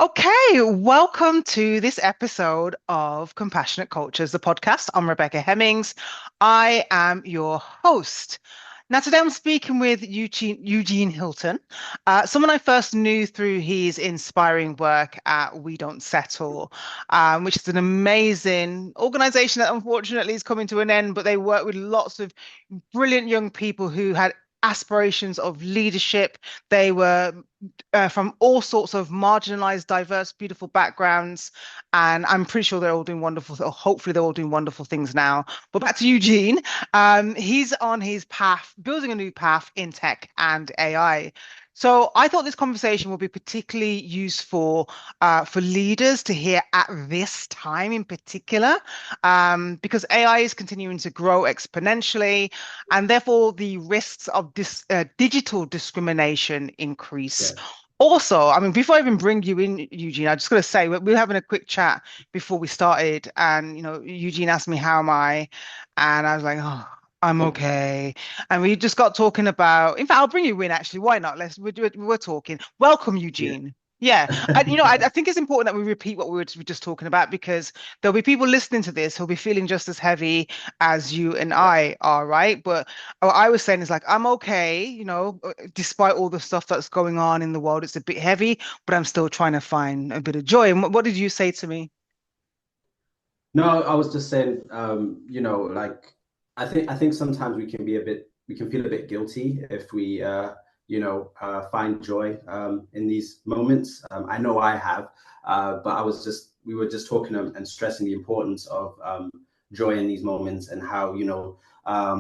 Okay, welcome to this episode of Compassionate Cultures, the podcast. I'm Rebbecca Hemmings. I am your host. Now, today I'm speaking with Eugene Hilton, someone I first knew through his inspiring work at We Don't Settle, which is an amazing organization that unfortunately is coming to an end, but they work with lots of brilliant young people who had aspirations of leadership. They were from all sorts of marginalized, diverse, beautiful backgrounds. And I'm pretty sure they're all doing wonderful, or hopefully they're all doing wonderful things now. But back to Eugene. He's on his path, building a new path in tech and AI. So I thought this conversation would be particularly useful for leaders to hear at this time in particular, because AI is continuing to grow exponentially, and therefore the risks of digital discrimination increase. Yeah. Also, I mean, before I even bring you in, Eugene, I just got to say we were having a quick chat before we started, and Eugene asked me how am I, and I was like, oh, I'm okay. And we just got talking about. In fact, I'll bring you in. Actually, why not? We're talking. Welcome, Yeah. Eugene. Yeah, and I think it's important that we repeat what we were just talking about, because there'll be people listening to this who'll be feeling just as heavy as you and I are, right? But what I was saying is like, I'm okay, despite all the stuff that's going on in the world, it's a bit heavy, but I'm still trying to find a bit of joy. And what did you say to me? No, I was just saying, like I think sometimes we can feel a bit guilty if we find joy in these moments. I know I have, but we were just talking and stressing the importance of joy in these moments and how,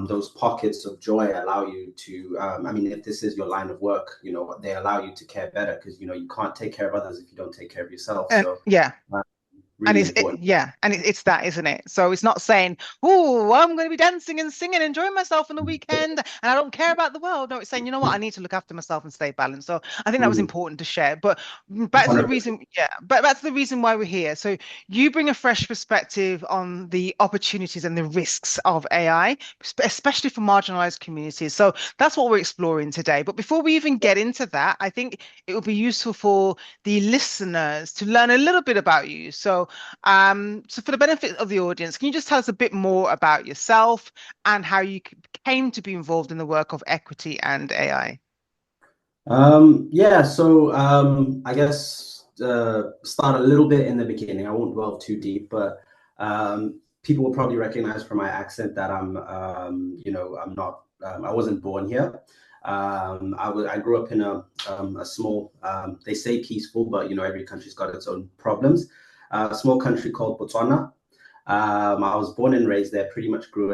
those pockets of joy allow you to, I mean, if this is your line of work, they allow you to care better because, you can't take care of others if you don't take care of yourself. And So, yeah, uh, and really important. it's that, isn't it? So it's not saying, "Oh, I'm going to be dancing and singing, enjoying myself on the weekend, and I don't care about the world." No, it's saying, you know what, I need to look after myself and stay balanced. So I think that was Mm, important to share. But back to the 100%. reason, yeah, but back to the reason why we're here. So you bring a fresh perspective on the opportunities and the risks of AI, especially for marginalized communities. So that's what we're exploring today. But before we even get into that, I think it would be useful for the listeners to learn a little bit about you. So for the benefit of the audience, can you just tell us a bit more about yourself and how you came to be involved in the work of equity and AI? Yeah, so I guess start a little bit in the beginning. I won't delve too deep, but people will probably recognize from my accent that I'm not, I wasn't born here. I grew up in a small, they say peaceful, but every country's got its own problems. A small country called Botswana. I was born and raised there, pretty much grew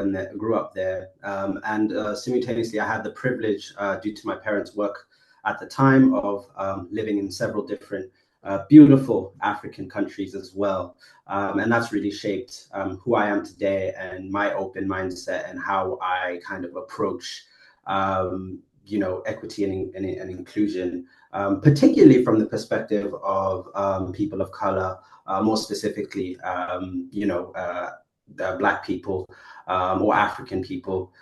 up there, and simultaneously I had the privilege, due to my parents' work at the time, of living in several different beautiful African countries as well. And that's really shaped who I am today and my open mindset and how I kind of approach, equity and inclusion, particularly from the perspective of people of color, more specifically, Black people or African people.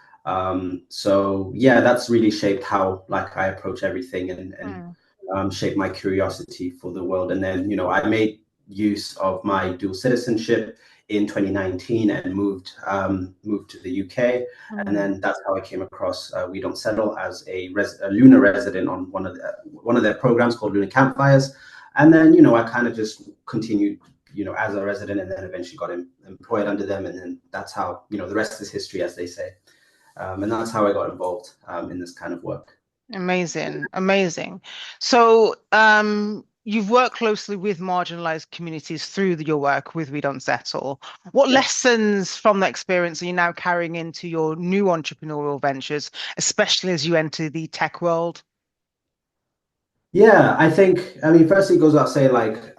So yeah, that's really shaped how like I approach everything and Mm, shaped my curiosity for the world. And then I made use of my dual citizenship in 2019 and moved to the UK. And mm. then that's how I came across We Don't Settle as a Lunar resident on one of their programs called Lunar Campfires. And then I kind of just continued as a resident, and then eventually got employed under them. And then that's how, the rest is history, as they say. And that's how I got involved in this kind of work. Amazing, amazing. So, you've worked closely with marginalized communities through your work with We Don't Settle. What Yeah. lessons from that experience are you now carrying into your new entrepreneurial ventures, especially as you enter the tech world? Yeah, I think, I mean, firstly, it goes without saying, like,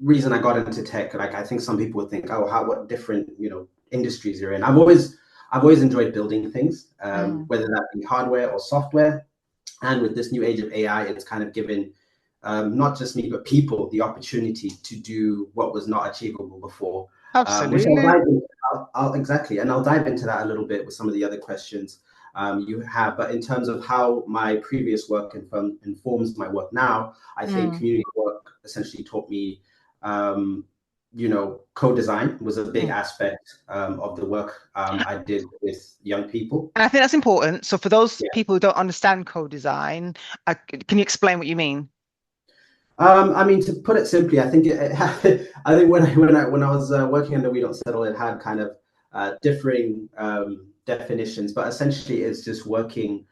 reason I got into tech, like, I think some people would think, oh, what different, industries you're in. I've always enjoyed building things, Mm, whether that be hardware or software. And with this new age of AI, it's kind of given not just me, but people the opportunity to do what was not achievable before, which I'll absolutely. dive into. Exactly. And I'll dive into that a little bit with some of the other questions. you have. But in terms of how my previous work informs my work now, I think community work essentially taught me, co-design was a big aspect of the work I did with young people. And I think that's important. So for those Yeah. people who don't understand co-design, can you explain what you mean? I mean, to put it simply, I think I think when I was working under We Don't Settle, it had kind of differing definitions, but essentially it's just working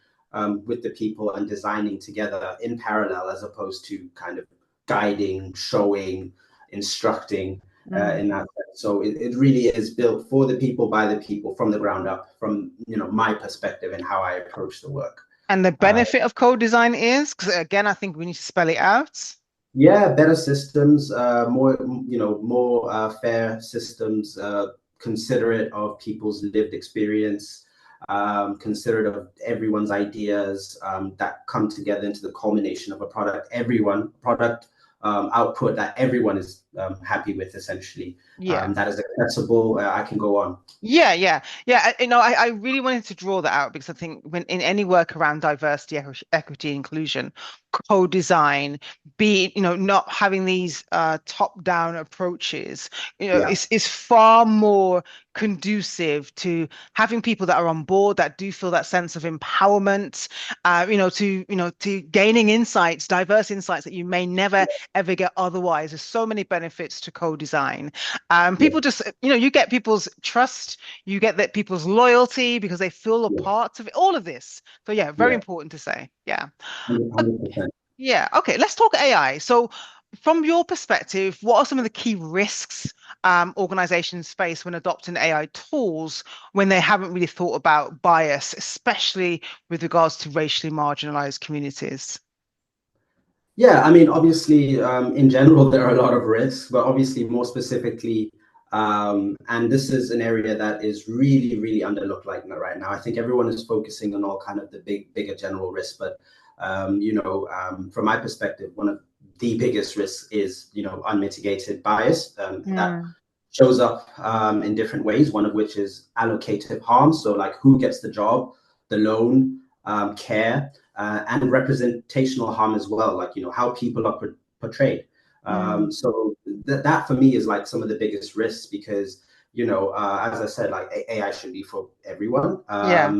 with the people and designing together in parallel, as opposed to kind of guiding, showing, instructing in that sense. So it really is built for the people, by the people, from the ground up, from my perspective and how I approach the work. And the benefit of co-design is, because again, I think we need to spell it out. Yeah, better systems, more fair systems, considerate of people's lived experience, considerate of everyone's ideas that come together into the culmination of a product output that everyone is happy with, essentially. Yeah. That is accessible. I can go on. Yeah. I really wanted to draw that out because I think when in any work around diversity, equity, inclusion, co-design, not having these top-down approaches, Yeah, is far more conducive to having people that are on board that do feel that sense of empowerment, to gaining insights, diverse insights that you may never ever get otherwise. There's so many benefits to co-design. yeah, People just, you get people's trust, you get that people's loyalty because they feel a yeah, part of it, all of this. So yeah, very yeah, important to say. Yeah. 100%. Yeah. Okay. Let's talk AI. So from your perspective, what are some of the key risks organizations face when adopting AI tools when they haven't really thought about bias, especially with regards to racially marginalized communities? Yeah, I mean, obviously, in general, there are a lot of risks, but obviously, more specifically, and this is an area that is really, really underlooked right now. I think everyone is focusing on all kind of the bigger general risks, but from my perspective, one of the biggest risks is unmitigated bias, and that Mm, shows up in different ways. One of which is allocative harm, so like who gets the job, the loan, care, and representational harm as well, like how people are portrayed. mm, So that for me is like some of the biggest risks, because as I said, like AI should be for everyone, yeah.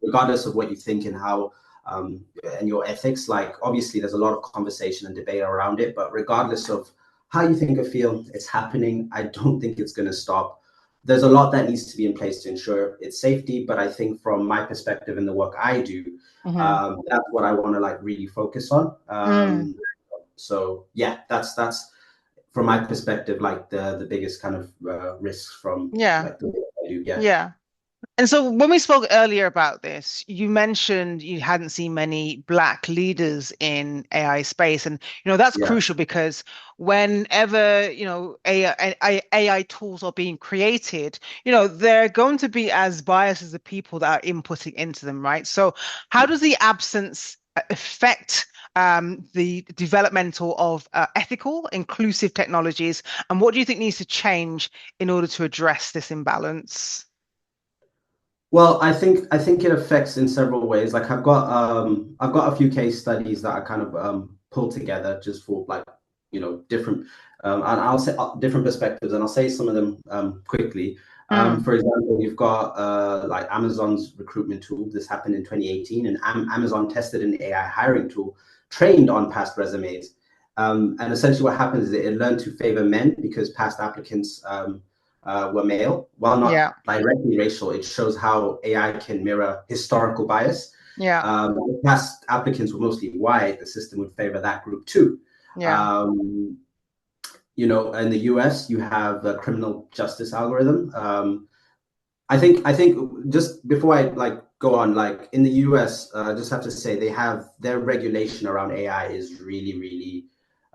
regardless of what you think and how and your ethics. Like obviously, there's a lot of conversation and debate around it, but regardless of how you think or feel, it's happening. I don't think it's going to stop. There's a lot that needs to be in place to ensure its safety, but I think from my perspective and the work I do, Hmm. that's what I want to like really focus on. Mm, So yeah, that's from my perspective like the biggest kind of risks from yeah. like the work I do. Yeah, Yeah. And so when we spoke earlier about this, you mentioned you hadn't seen many Black leaders in AI space. And, that's yeah, crucial because whenever, AI tools are being created, they're going to be as biased as the people that are inputting into them, right? So how does the absence affect the developmental of ethical, inclusive technologies? And what do you think needs to change in order to address this imbalance? Well, I think it affects in several ways. Like I've got a few case studies that I kind of pulled together just for like different and I'll say different perspectives, and I'll say some of them quickly. Mm, For example, you've got like Amazon's recruitment tool. This happened in 2018, and Amazon tested an AI hiring tool trained on past resumes. And essentially, what happens is it learned to favor men because past applicants were male. While yeah. not directly racial, it shows how AI can mirror historical bias. Yeah, If past applicants were mostly white, the system would favor that group too. yeah, Um, in the US, you have a criminal justice algorithm. I think just before I like go on, like in the US, I just have to say they have their regulation around AI is really, really,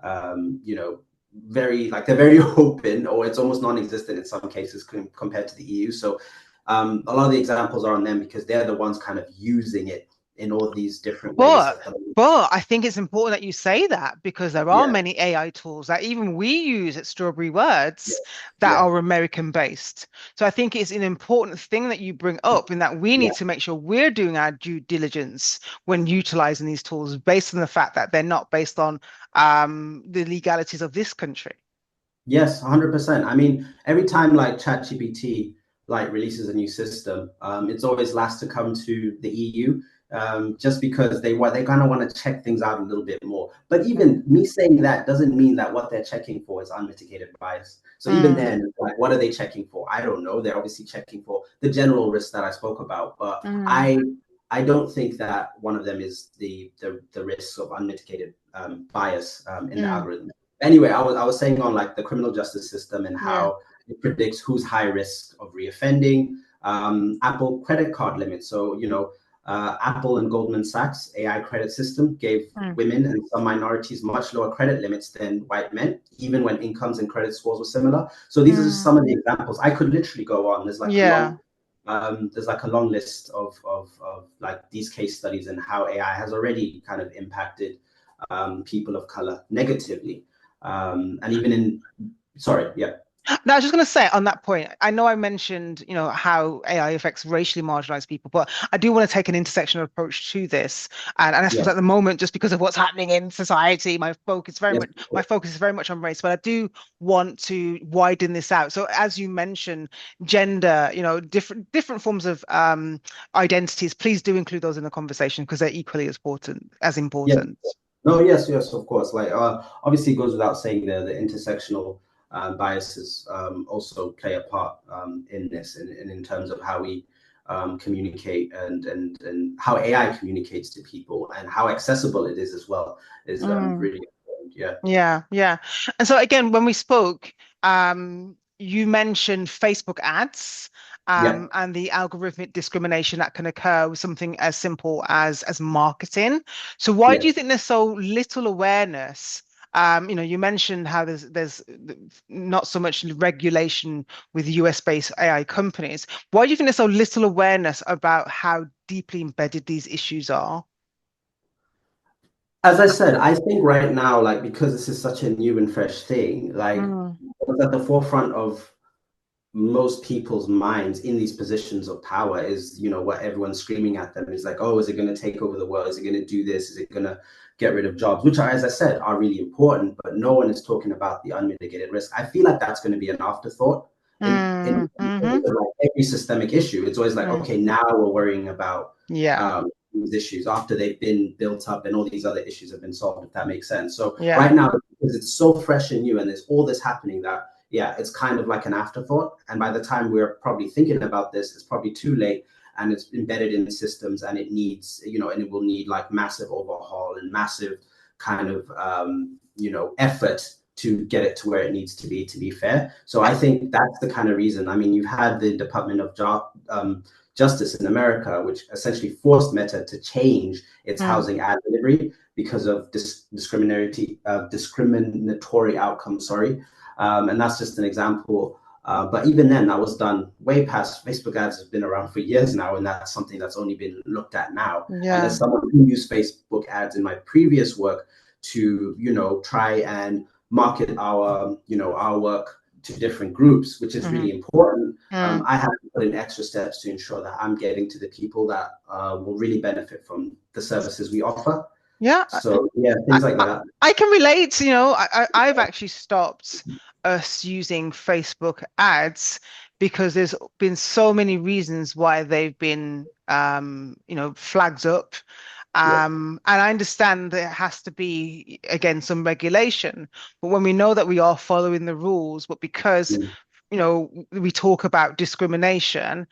um, you know, very like they're very open, or it's almost non-existent in some cases compared to the EU. So a lot of the examples are on them because they're the ones kind of using it in all these different ways But at the moment. but I think it's important that you say that because there are Yeah, many AI tools that even we use at Strawberry Words yeah, that yeah, are American based. So I think it's an important thing that you bring up in that we need yeah. to make sure we're doing our due diligence when utilizing these tools based on the fact that they're not based on the legalities of this country. Yes, 100%. I mean, every time like ChatGPT like releases a new system, it's always last to come to the EU, just because they kind of want to check things out a little bit more. But Mm, even me saying that doesn't mean that what they're checking for is unmitigated bias. So even mm, then, like, what are they checking for? I don't know. They're obviously checking for the general risk that I spoke about, but mm, I don't think that one of them is the risk of unmitigated bias in the mm, algorithm. Anyway, I was saying on like the criminal justice system and yeah. how it predicts who's high risk of reoffending. Apple credit card limits. So Apple and Goldman Sachs AI credit system gave Mm, women and some minorities much lower credit limits than white men, even when incomes and credit scores were similar. So these are just mm, some of the examples. I could literally go on. yeah. There's like a long list of like these case studies and how AI has already kind of impacted people of color negatively. And even in, sorry, yeah, No, I was just going to say on that point, I know I mentioned, how AI affects racially marginalized people, but I do want to take an intersectional approach to this. And I suppose yeah, at the moment, just because of what's happening in society, yes, my focus is very much on race, but I do want to widen this out. So as you mentioned, gender, different forms of identities, please do include those in the conversation because they're equally as important as yes, important. no, yes, yes, of course. Like, obviously, it goes without saying the intersectional biases also play a part in this, and in terms of how we communicate and how AI communicates to people and how accessible it is as well is Mm. really important. Yeah, Yeah, yeah. And so again, when we spoke, you mentioned Facebook ads, yeah, and the algorithmic discrimination that can occur with something as simple as marketing. So why do yeah. you think there's so little awareness? You mentioned how there's not so much regulation with US-based AI companies. Why do you think there's so little awareness about how deeply embedded these issues are? As I said, I think right now, like because this is such a new and fresh thing, like Mm, what's at the forefront of most people's minds in these positions of power is, what everyone's screaming at them is like, oh, is it going to take over the world? Is it going to do this? Is it going to get rid of jobs? Which are, as I said, are really important, but no one is talking about the unmitigated risk. I feel like that's going to be an afterthought mm, in hmm like every systemic issue. It's always like, mm, okay, now we're worrying about yeah, these issues after they've been built up and all these other issues have been solved, if that makes sense. So yeah. right now, because it's so fresh and new and there's all this happening that, yeah, it's kind of like an afterthought. And by the time we're probably thinking about this, it's probably too late and it's embedded in the systems and it needs, and it will need like massive overhaul and massive kind of, effort to get it to where it needs to be fair. So I think that's the kind of reason. I mean, you've had the Department of Justice in America, which essentially forced Meta to change its Mm, housing ad delivery because of discriminatory outcomes. Sorry, and that's just an example. But even then, that was done way past. Facebook ads have been around for years now, and that's something that's only been looked at now. And yeah. as someone who used Facebook ads in my previous work to, try and market our work to different groups, which is Hmm. really important. Mm. I have to put in extra steps to ensure that I'm getting to the people that will really benefit from the services we offer. Yeah. So yeah, I, things like I, that. I can relate. I've actually stopped us using Facebook ads because there's been so many reasons why they've been, flagged up. Yeah. And I understand there has to be, again, some regulation, but when we know that we are following the rules, but because Mm. we talk about discrimination,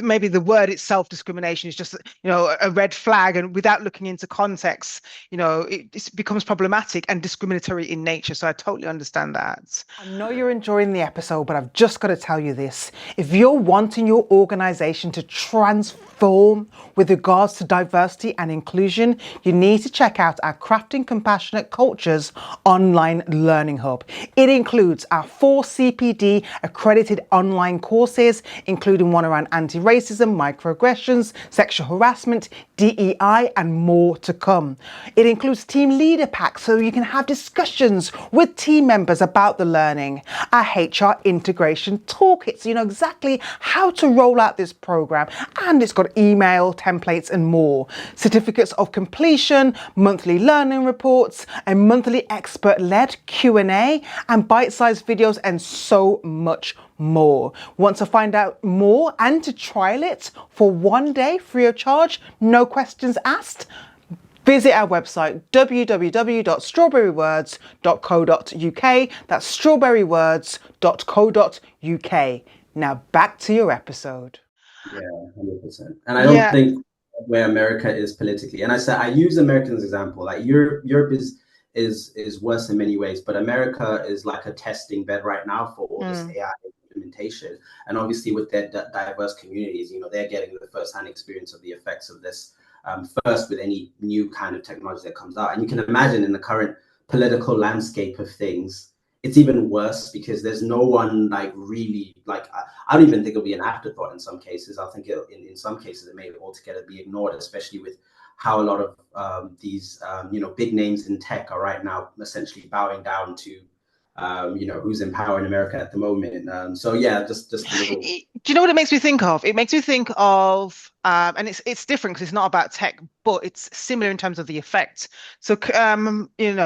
maybe the word itself, discrimination, is just, a red flag. And without looking into context, it becomes problematic and discriminatory in nature. So I totally understand that. I know you're enjoying the episode, but I've just got to tell you this. If you're wanting your organization to transform with regards to diversity and inclusion, you need to check out our Crafting Compassionate Cultures online learning hub. It includes our 4 CPD accredited online courses, including one around anti-racism, microaggressions, sexual harassment, DEI, and more to come. It includes team leader packs so you can have discussions with team members about the learning, a HR integration toolkit so you know exactly how to roll out this program, and it's got email templates and more, certificates of completion, monthly learning reports, a monthly expert-led Q&A, and bite-sized videos, and so much more. Want to find out more and to trial it for 1 day free of charge, no questions asked? Visit our website www.strawberrywords.co.uk. That's strawberrywords.co.uk. Now back to your episode. Yeah, 100%. And I don't think where America is politically, and I said I use America as an example. Like Europe is worse in many ways, but America is like a testing bed right now for all this AI implementation. And obviously with their diverse communities, they're getting the first-hand experience of the effects of this first with any new kind of technology that comes out. And you can imagine in the current political landscape of things, it's even worse because there's no one like really like I don't even think it'll be an afterthought in some cases. I think in some cases it may altogether be ignored, especially with how a lot of these big names in tech are right now essentially bowing down to who's in power in America at the moment. So yeah, just a little. Do you know what it makes me think of? It makes me think of, and it's different because it's not about tech, but it's similar in terms of the effect. So,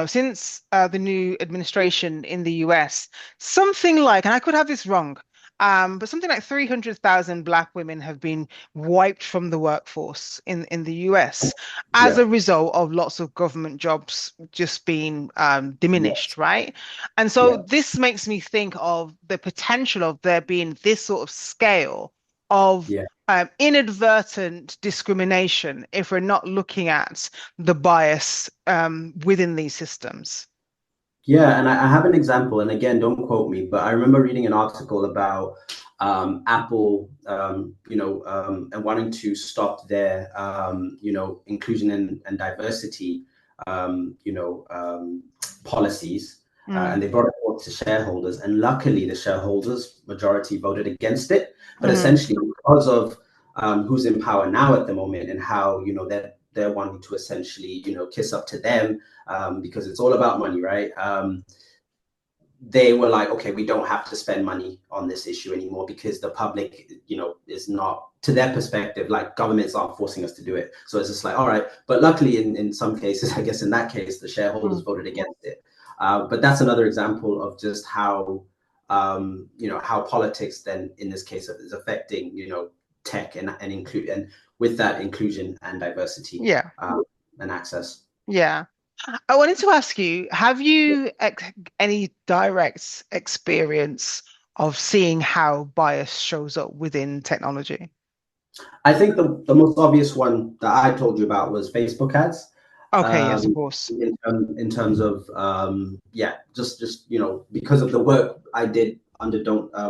since the new administration in the US, something like, and I could have this wrong, but something like 300,000 Black women have been wiped from the workforce in the US as a result of lots of government jobs just being diminished, right? And so this makes me think of the potential of there being this sort of scale of inadvertent discrimination if we're not looking at the bias within these systems. Yeah, and I have an example, and again, don't quote me, but I remember reading an article about Apple, and wanting to stop their, inclusion and diversity, policies, and they brought it forward to shareholders, and luckily the shareholders majority voted against it. But essentially, because of who's in power now at the moment and how they're wanting to essentially kiss up to them because it's all about money, right? They were like, okay, we don't have to spend money on this issue anymore because the public, is not, to their perspective, like governments aren't forcing us to do it. So it's just like, all right. But luckily in some cases, I guess in that case, the shareholders voted against it. But that's another example of just how, how politics then in this case is affecting, tech and include, and with that inclusion and diversity and access. Yeah. I wanted to ask you, have you any direct experience of seeing how bias shows up within technology? I think the most obvious one that I told you about was Facebook ads. Okay, yes, of course. In terms of just because of the work I did under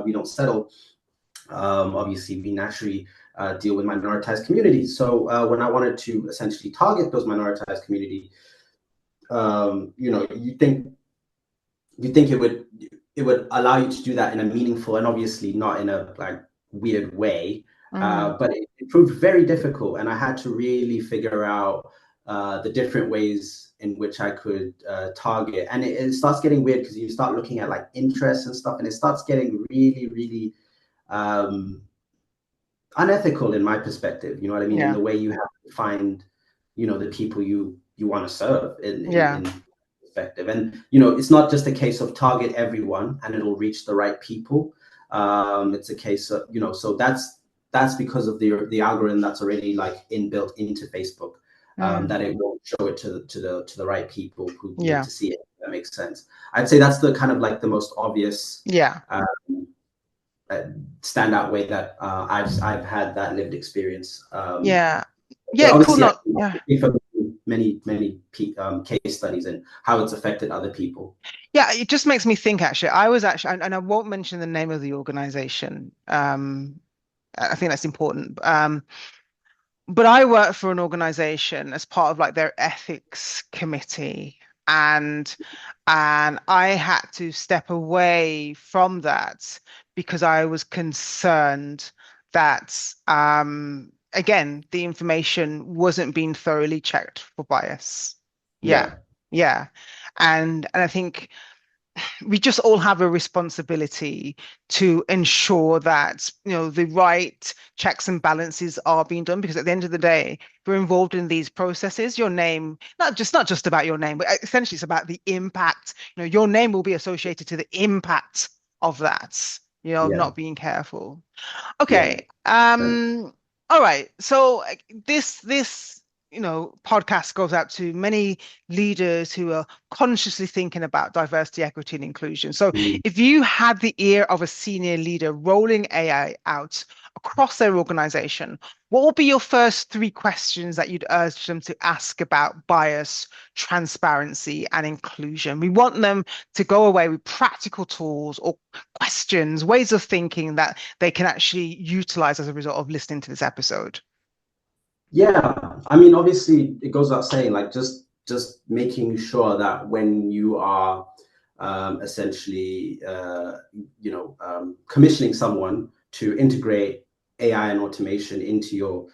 We Don't Settle, obviously we naturally deal with minoritized communities. So when I wanted to essentially target those minoritized communities, you think it would allow you to do that in a meaningful and obviously not in a like weird way, but it proved very difficult, and I had to really figure out the different ways in which I could target. And it starts getting weird because you start looking at like interests and stuff, and it starts getting really, really unethical in my perspective. You know what I mean? In the way you have to find, the people you want to serve in perspective. And it's not just a case of target everyone and it'll reach the right people. It's a case of so that's because of the algorithm that's already like inbuilt into Facebook, that it won't show it to the right people who need to see it. If that makes sense. I'd say that's the kind of like the most obvious standout way that I've had that lived experience. From many case studies and how it's affected other people. Yeah, it just makes me think. Actually, and I won't mention the name of the organization. I think that's important. But I work for an organization as part of like their ethics committee, and I had to step away from that because I was concerned that again, the information wasn't being thoroughly checked for bias. Yeah. Yeah. Yeah. And I think we just all have a responsibility to ensure that the right checks and balances are being done, because at the end of the day, if you're involved in these processes, your name, not just about your name, but essentially it's about the impact. Your name will be associated to the impact of that, Yeah. not being careful. Yeah. Okay. All right. So this podcast goes out to many leaders who are consciously thinking about diversity, equity, and inclusion. So Mm. if you had the ear of a senior leader rolling AI out across their organization, what would be your first three questions that you'd urge them to ask about bias, transparency, and inclusion? We want them to go away with practical tools or questions, ways of thinking that they can actually utilize as a result of listening to this episode. Yeah, I mean, obviously, it goes without saying, like just making sure that when you are essentially, commissioning someone to integrate AI and automation into your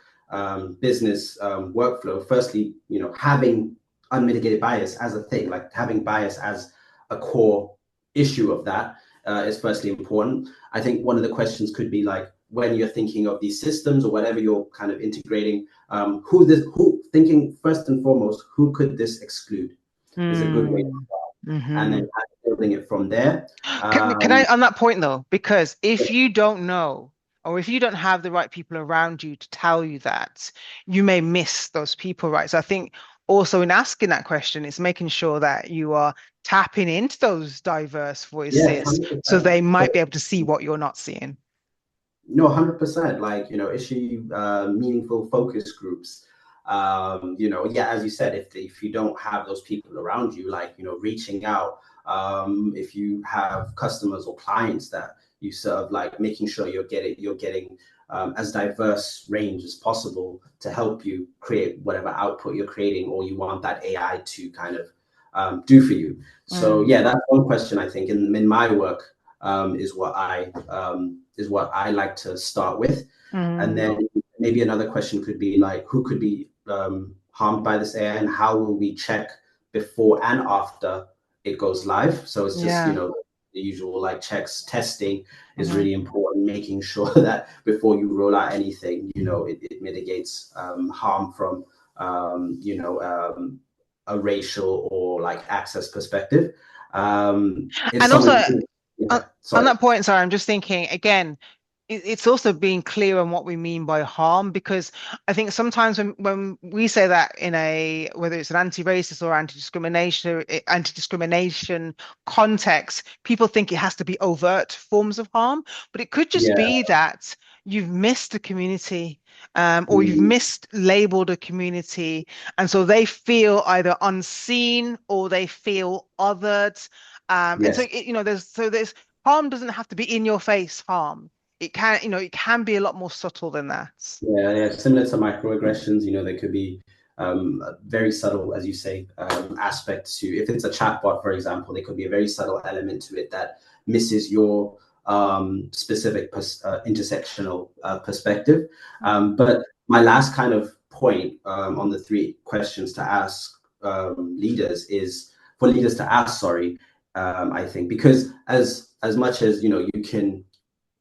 business workflow. Firstly, having unmitigated bias as a thing, like having bias as a core issue of that is firstly important. I think one of the questions could be like, when you're thinking of these systems or whatever you're kind of integrating, who thinking first and foremost, who could this exclude is a good way to Mm. start, and then Hmm. kind of building it from there. Can I, on that point though, because if you don't know, or if you don't have the right people around you to tell you that, you may miss those people, right? So I think also in asking that question, it's making sure that you are tapping into those diverse Yeah, voices so 100%. they might be able to see what you're not seeing. No, 100%. Like, issue meaningful focus groups. Yeah, as you said, if you don't have those people around you, like, reaching out, if you have customers or clients that you serve, like making sure you're getting as diverse range as possible to help you create whatever output you're creating or you want that AI to kind of do for you. So Mm. yeah, that's one question I think in my work is what I like to start with. And Mm. then maybe another question could be like, who could be harmed by this AI and how will we check before and after it goes live? So it's just, Yeah. the usual like checks, testing is Mhm. really important, making sure that before you roll out anything, it mitigates harm from, a racial or like access perspective. If And also, someone, on, yeah, on sorry. that point, sorry, I'm just thinking again, it's also being clear on what we mean by harm, because I think sometimes when we say that in whether it's an anti-racist or anti-discrimination context, people think it has to be overt forms of harm, but it could just Yeah. be that you've missed a community, or you've Mm, mislabeled a community, and so they feel either unseen or they feel othered. And so yes. there's harm doesn't have to be in your face harm. It can be a lot more subtle than that. Yeah, yeah. Similar to microaggressions, there could be a very subtle, as you say, aspect to, if it's a chatbot, for example, there could be a very subtle element to it that misses your specific intersectional perspective. But my last kind of point on the three questions to ask leaders is for leaders to ask, sorry, I think, because as much as, you can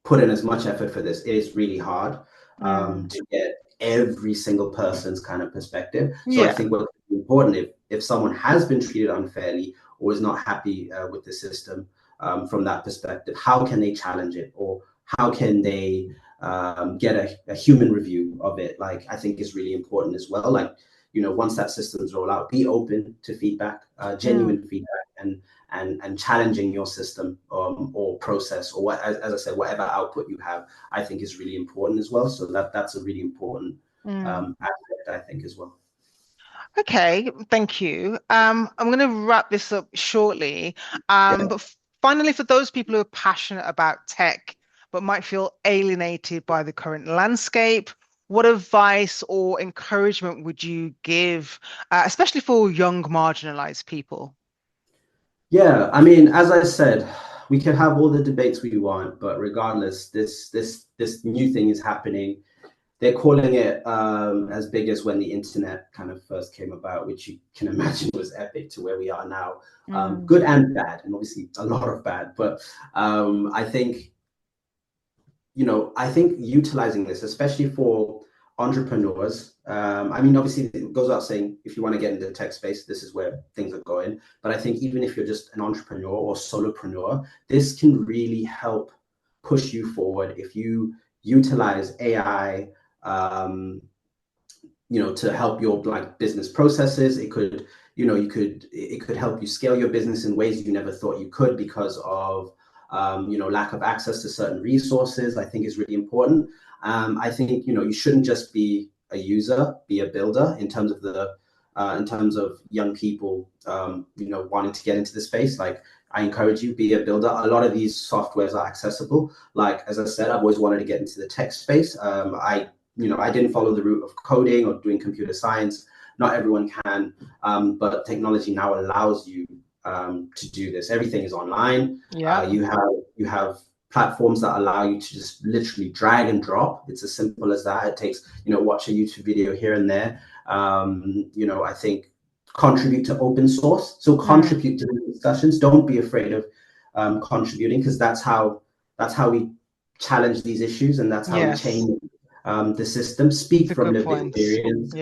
put in as much effort for this, it is really hard Mm. to get every single person's kind of perspective. So I Yeah. think what's important, if someone has been treated unfairly or is not happy with the system from that perspective, how can they challenge it, or how can they get a human review of it? Like, I think is really important as well. Like, once that system's roll out, be open to feedback, Mm. genuine feedback, and challenging your system or process, or what, as I said, whatever output you have, I think is really important as well. So that's a really important Mm. aspect, I think, as well. Okay, thank you. I'm going to wrap this up shortly. Yeah. But finally, for those people who are passionate about tech but might feel alienated by the current landscape, what advice or encouragement would you give, especially for young marginalized people? Yeah, I mean, as I said, we can have all the debates we want, but regardless, this new thing is happening. they're calling it as big as when the internet kind of first came about, which you can imagine was epic to where we are now. Good and bad, and obviously a lot of bad. But I think, I think utilizing this, especially for entrepreneurs, I mean, obviously it goes without saying, if you want to get into the tech space, this is where things are going. But I think even if you're just an entrepreneur or solopreneur, this can really help push you forward if you utilize AI, to help your business processes. It could, it could help you scale your business in ways you never thought you could because of, lack of access to certain resources. I think is really important. I think, you shouldn't just be a user, be a builder in terms of young people, wanting to get into the space. Like, I encourage you, be a builder. A lot of these softwares are accessible. Like, as I said, I've always wanted to get into the tech space. I didn't follow the route of coding or doing computer science. Not everyone can, but technology now allows you to do this. Everything is online. Yeah. You have platforms that allow you to just literally drag and drop. It's as simple as that. It takes, watch a YouTube video here and there. I think contribute to open source. So contribute to the discussions. Don't be afraid of contributing, because that's how we challenge these issues, and that's how we change the system. Speak from lived experience.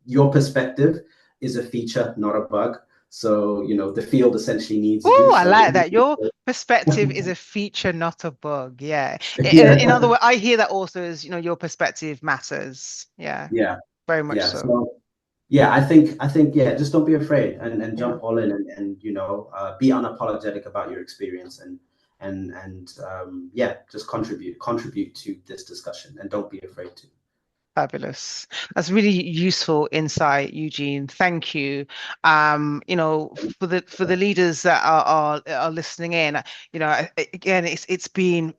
Your perspective is a feature, not a bug. So, the field essentially needs you. I like that. Your perspective is a feature, not a bug. Yeah. In other words, I hear that also as, your perspective matters. Yeah. Yeah. Very much so. I think, just don't be afraid and jump all in and be unapologetic about your experience and just contribute to this discussion, and don't be afraid to. Fabulous. That's really useful insight, Eugene. Thank you. For the leaders that are listening in, again, it's been,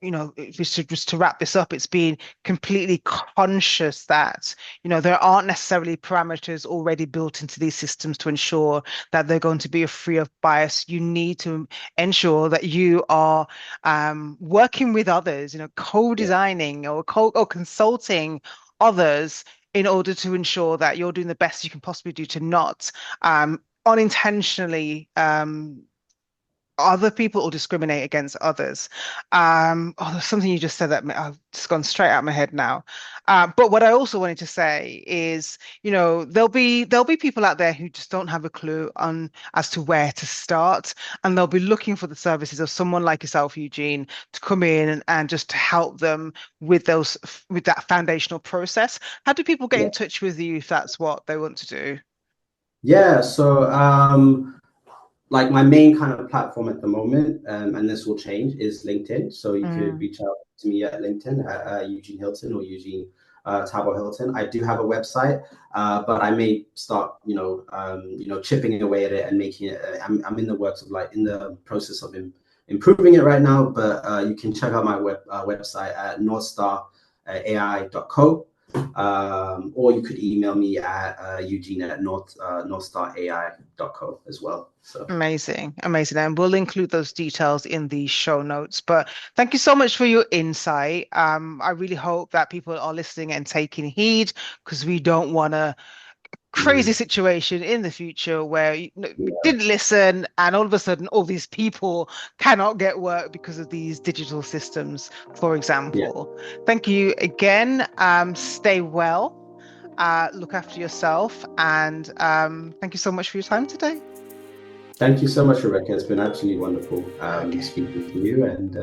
just to wrap this up, it's been completely conscious that, there aren't necessarily parameters already built into these systems to ensure that they're going to be free of bias. You need to ensure that you are working with others, co-designing or consulting others in order to ensure that you're doing the best you can possibly do to not unintentionally other people or discriminate against others. There's something you just said that I've just gone straight out of my head now. But what I also wanted to say is, there'll be people out there who just don't have a clue on as to where to start, and they'll be looking for the services of someone like yourself, Eugene, to come in and just to help them with that foundational process. How do people get in touch with you if that's what they want to do? Yeah, so like my main kind of platform at the moment, and this will change, is LinkedIn. So you could reach out to me at LinkedIn at Eugene Hilton or Eugene Tabo Hilton. I do have a website, but I may start, chipping away at it and making it. I'm in the works of in the process of improving it right now. But you can check out my website at northstarai.co. Or you could email me at Eugene at northstarai.co as well. So amazing. And we'll include those details in the show notes. But thank you so much for your insight. I really hope that people are listening and taking heed, because we don't want a crazy situation in the future where we didn't listen and all of a sudden all these people cannot get work because of these digital systems, for example. Thank you again. Stay well, look after yourself, and thank you so much for your time today. Thank you so much, Rebbecca. It's been absolutely wonderful speaking to you, and